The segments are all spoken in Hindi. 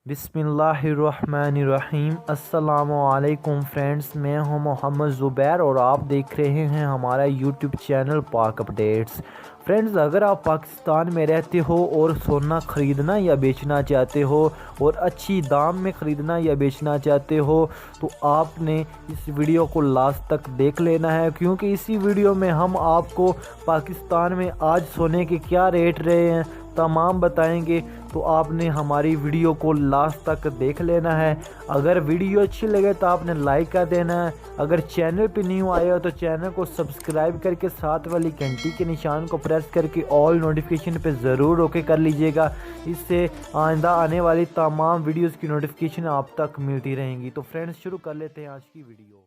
बिस्मिल्लाहिर्रहमानिर्रहीम। अस्सलामुअलैकुम फ्रेंड्स, मैं हूं मोहम्मद ज़ुबैर और आप देख रहे हैं हमारा यूट्यूब चैनल पाक अपडेट्स। फ्रेंड्स, अगर आप पाकिस्तान में रहते हो और सोना ख़रीदना या बेचना चाहते हो और अच्छी दाम में ख़रीदना या बेचना चाहते हो तो आपने इस वीडियो को लास्ट तक देख लेना है, क्योंकि इसी वीडियो में हम आपको पाकिस्तान में आज सोने के क्या रेट रहे हैं तमाम बताएंगे। तो आपने हमारी वीडियो को लास्ट तक देख लेना है। अगर वीडियो अच्छी लगे तो आपने लाइक कर देना है। अगर चैनल पे न्यू आए हो तो चैनल को सब्सक्राइब करके साथ वाली घंटी के निशान को प्रेस करके ऑल नोटिफिकेशन पे ज़रूर ओके कर लीजिएगा। इससे आइंदा आने वाली तमाम वीडियोस की नोटिफिकेशन आप तक मिलती रहेंगी। तो फ्रेंड्स, शुरू कर लेते हैं आज की वीडियो।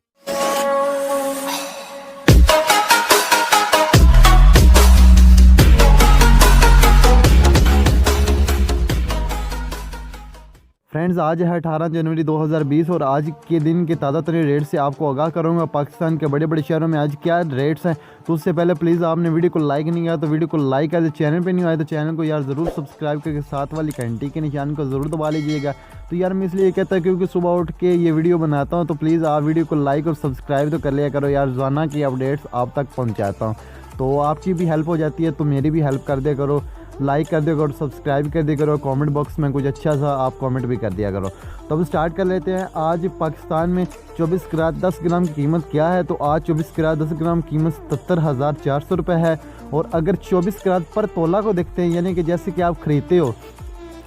फ्रेंड्स, आज है 18 जनवरी 2020 और आज के दिन के ताज़ा तरीन रेट से आपको आगाह करूंगा पाकिस्तान के बड़े बड़े शहरों में आज क्या रेट्स हैं। तो उससे पहले प्लीज़ आपने वीडियो को लाइक नहीं किया तो वीडियो को लाइक कर दे। चैनल पे नहीं आए तो चैनल को यार ज़रूर सब्सक्राइब करके साथ वाली घंटी के निशान को ज़रूर दबा लीजिएगा। तो यार मैं इसलिए कहता हूँ क्योंकि सुबह उठ के ये वीडियो बनाता हूँ, तो प्लीज़ आप वीडियो को लाइक और सब्सक्राइब तो कर लिया करो यार। रोज़ाना की अपडेट्स आप तक पहुँचाता हूँ तो आपकी भी हेल्प हो जाती है, तो मेरी भी हेल्प कर दिया करो। लाइक कर दिया करो, सब्सक्राइब कर दिया करो, कमेंट बॉक्स में कुछ अच्छा सा आप कमेंट भी कर दिया करो। तो अब स्टार्ट कर लेते हैं। आज पाकिस्तान में 24 कैरेट 10 ग्राम की कीमत क्या है? तो आज 24 कैरेट 10 ग्राम कीमत 77,400 रुपये है। और अगर 24 कैरेट पर तोला को देखते हैं, यानी कि जैसे कि आप ख़रीदते हो,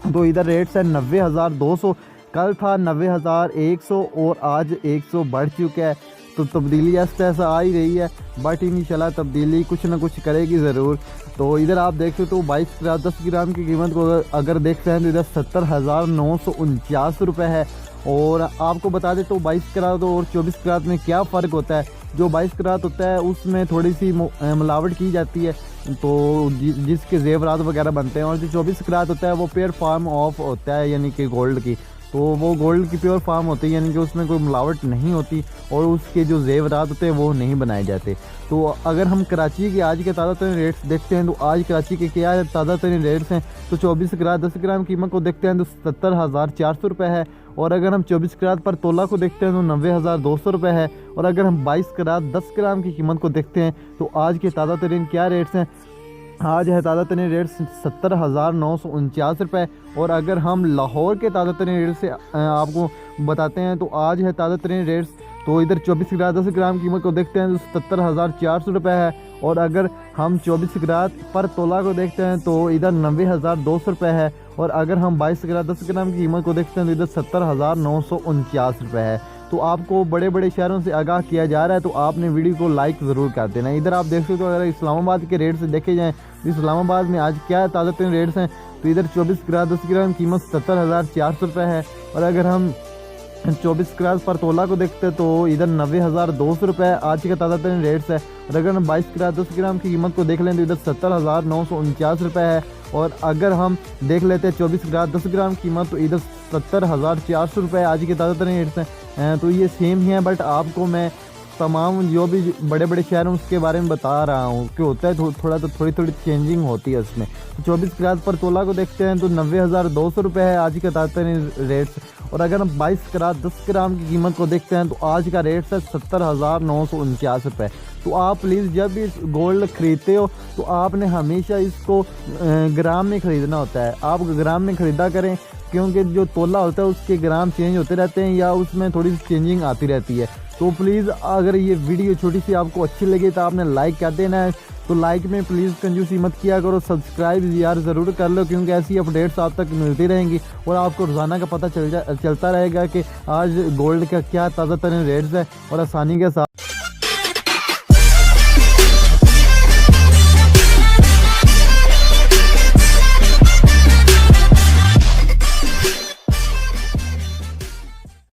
तो इधर रेट्स है 90,200। कल था 90,100 और आज 100 बढ़ चुका है। तो तब्दीली ऐसा आ ही रही है, बट इंशाल्लाह तब्दीली कुछ ना कुछ करेगी ज़रूर। तो इधर आप देख सकते हो 22 कैरेट 10 ग्राम की कीमत को अगर देखते हैं तो इधर 70,949 रुपये है। और आपको बता दें तो 22 कैरेट और 24 कैरेट में क्या फ़र्क होता है। जो 22 कैरेट होता है उसमें थोड़ी सी मिलावट की जाती है, तो जिसके जेवरात वगैरह बनते हैं। और जो 24 कैरेट होता है वो प्योर फार्म ऑफ होता है, यानी कि गोल्ड की, तो वो गोल्ड की प्योर फार्म होती है, यानी कि उसमें कोई मिलावट नहीं होती और उसके जो जेवरात होते हैं वो नहीं बनाए जाते। तो अगर हम कराची के आज के ताज़ा तरीन रेट्स देखते हैं तो आज कराची के क्या ताज़ा तरीन रेट्स हैं, तो 24 कैरेट 10 ग्राम कीमत को देखते हैं तो 70,400 रुपये है। और अगर हम 24 कैरेट पर तोला को देखते हैं तो 90,200 रुपये है। और अगर हम 22 कैरेट 10 ग्राम की कीमत को देखते हैं तो आज के ताज़ा तरीन क्या रेट्स हैं, आज है ताज़ा तरीन रेट 70,949 रुपये। और अगर हम लाहौर के ताज़ा तरीन रेट से आपको बताते हैं तो आज है ताज़ा तरीन रेट्स, तो इधर 24 कैरेट 10 ग्राम कीमत को देखते हैं तो 77,400 रुपये है। और अगर हम 24 कैरेट पर तोला को देखते हैं तो इधर 90,200 रुपये है। और अगर हम 22 कैरेट 10 ग्राम की कीमत को देखते हैं तो इधर 70,949 रुपये है। तो आपको बड़े बड़े शहरों से आगाह किया जा रहा है, तो आपने वीडियो को लाइक ज़रूर कर देना। इधर आप देख सकते हो अगर इस्लामाबाद के रेट से देखे जाएँ, इस्लामाबाद में आज क्या ताज़ा तरीन रेट्स हैं, तो इधर 24 कैरेट 10 ग्राम कीमत 70,400 रुपये है। और अगर हम 24 कैरेट पर तोला को देखते हैं तो इधर 90,200 रुपये आज का ताज़ा तरीन रेट्स है। और अगर हम 22 कैरेट 10 ग्राम की कीमत को देख लें तो इधर 70,949 रुपये है। और अगर हम देख लेते हैं 24 कैरेट 10 ग्राम कीमत तो इधर 70,400 रुपये आज के ताज़ा तरीन रेट्स हैं। तो ये सेम ही है, बट आपको मैं तमाम जो भी बड़े बड़े शहर हैं उसके बारे में बता रहा हूँ कि होता है थोड़ी चेंजिंग होती है उसमें। तो 24 कैरेट पर तोला को देखते हैं तो 90,200 रुपये है आज का ताज़ा तरीन रेट्स। और अगर हम 22 कैरेट 10 ग्राम की कीमत को देखते हैं तो आज का रेट है 70,949 रुपये। तो आप प्लीज़ जब भी गोल्ड ख़रीदते हो तो आपने हमेशा इसको ग्राम में ख़रीदना होता है। आप ग्राम में ख़रीदा करें, क्योंकि जो तोला होता है उसके ग्राम चेंज होते रहते हैं या उसमें थोड़ी सी चेंजिंग आती रहती है। तो प्लीज़ अगर ये वीडियो छोटी सी आपको अच्छी लगे तो आपने लाइक कर देना है। तो लाइक में प्लीज़ कंजूसी मत किया करो, सब्सक्राइब यार ज़रूर कर लो, क्योंकि ऐसी अपडेट्स आप तक मिलती रहेंगी और आपको रोज़ाना का पता चलता रहेगा कि आज गोल्ड का क्या ताज़ा तरीन रेट्स है और आसानी के साथ